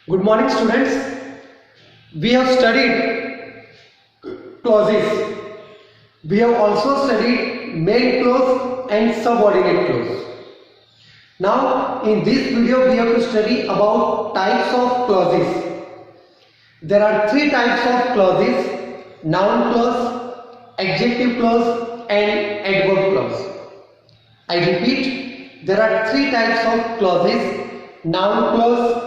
Good morning, students. We have studied clauses. We have also studied main clause and subordinate clause. Now, in this video, we have to study about types of clauses. There are three types of clauses: noun clause, adjective clause, and adverb clause. I repeat, there are three types of clauses: noun clause,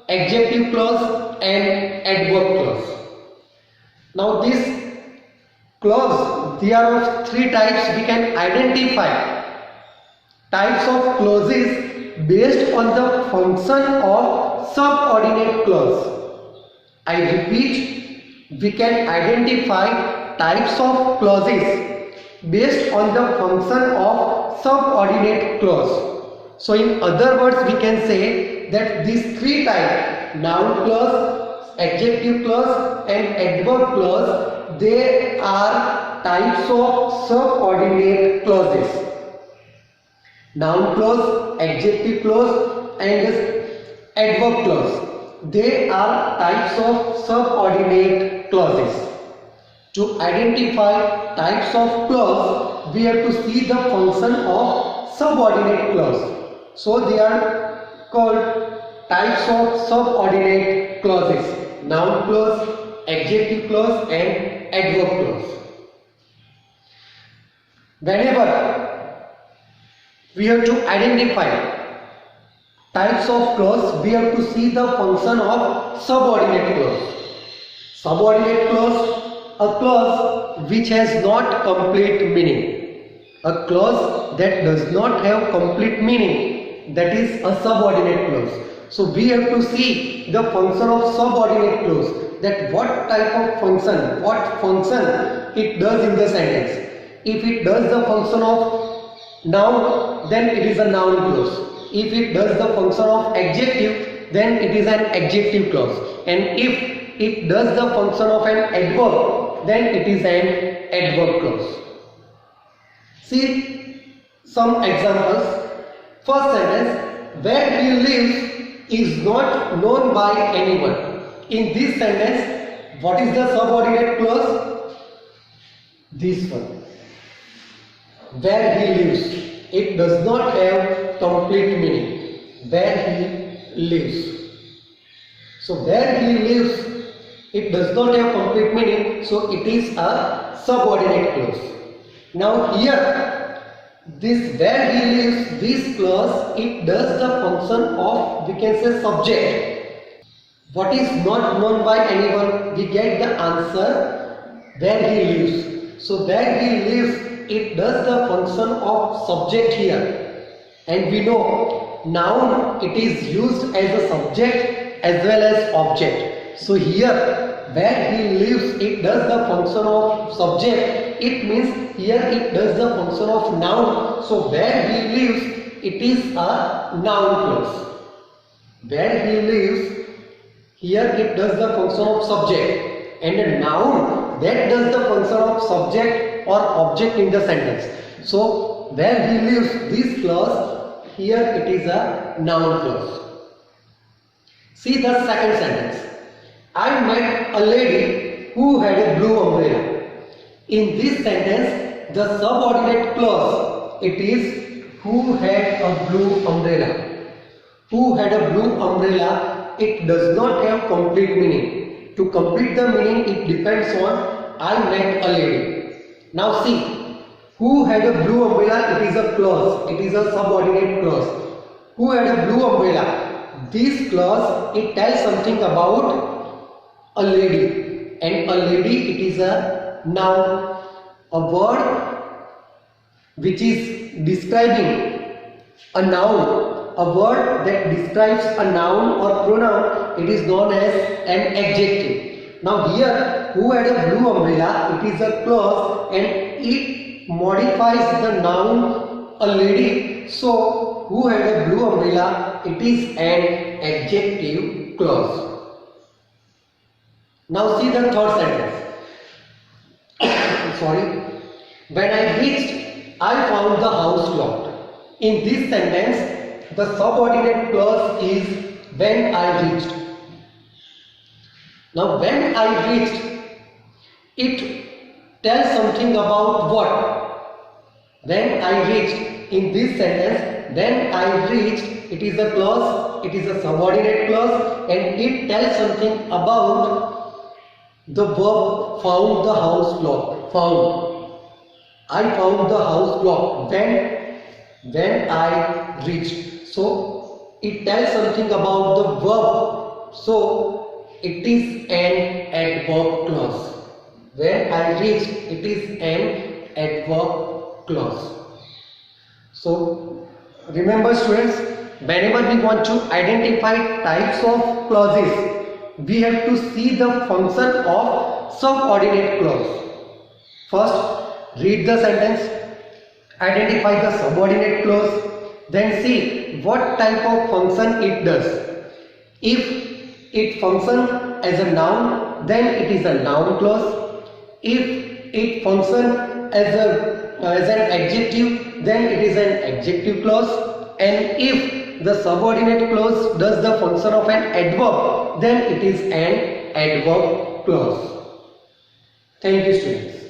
adjective clause, and adverb clause. Now this clause, they are of three types. We can identify types of clauses based on the function of subordinate clause. I repeat, we can identify types of clauses based on the function of subordinate clause. So in other words, we can say that these three types, noun clause, adjective clause, and adverb clause, they are types of subordinate clauses. Noun clause, adjective clause, and adverb clause, they are types of subordinate clauses. To identify types of clause, we have to see the function of subordinate clause. So they are called types of subordinate clauses: noun clause, adjective clause, and adverb clause. Whenever we have to identify types of clause, we have to see the function of subordinate clause. Subordinate clause, a clause which has not complete meaning. A clause that does not have complete meaning, that is a subordinate clause. So we have to see the function of subordinate clause, that what type of function, what function it does in the sentence. If it does the function of noun, then it is a noun clause. If it does the function of adjective, then it is an adjective clause. And if it does the function of an adverb, then it is an adverb clause. See some examples. First sentence, where he lives is not known by anyone. In this sentence, what is the subordinate clause? This one. Where he lives, it does not have complete meaning. Where he lives. So where he lives, it does not have complete meaning, so it is a subordinate clause. Now here, this where he lives, this clause, it does the function of, we can say, subject. What is not known by anyone? We get the answer where he lives. So where he lives, it does the function of subject here. And we know noun, it is used as a subject as well as object. So here where he lives, it does the function of subject. It means here it does the function of noun. So where he lives, it is a noun clause. Where he lives, here it does the function of subject, and a noun that does the function of subject or object in the sentence. So where he lives, this clause, here it is a noun clause. See the second sentence. I met a lady who had a blue umbrella. In this sentence, the subordinate clause, it is who had a blue umbrella. Who had a blue umbrella, it does not have complete meaning. To complete the meaning, it depends on I met a lady. Now see, who had a blue umbrella, it is a clause, it is a subordinate clause. Who had a blue umbrella? This clause, it tells something about a lady, and a lady, it is a noun, a word which is describing a noun, a word that describes a noun or pronoun, it is known as an adjective. Now here, who had a blue umbrella, it is a clause and it modifies the noun a lady. So who had a blue umbrella, it is an adjective clause. Now see the third sentence. Sorry. When I reached, I found the house locked. In this sentence, the subordinate clause is when I reached. Now when I reached, it tells something about what? When I reached, in this sentence, when I reached, it is a clause, it is a subordinate clause, and it tells something about the verb found the house locked. Found. I found the house locked when I reached. So it tells something about the verb. So it is an adverb clause. When I reached, it is an adverb clause. So remember students, whenever we want to identify types of clauses, we have to see the function of subordinate clause. First, read the sentence, identify the subordinate clause, then see what type of function it does. If it functions as a noun, then it is a noun clause. If it functions as an adjective, then it is an adjective clause. And if the subordinate clause does the function of an adverb, then it is an adverb clause. Thank you, students.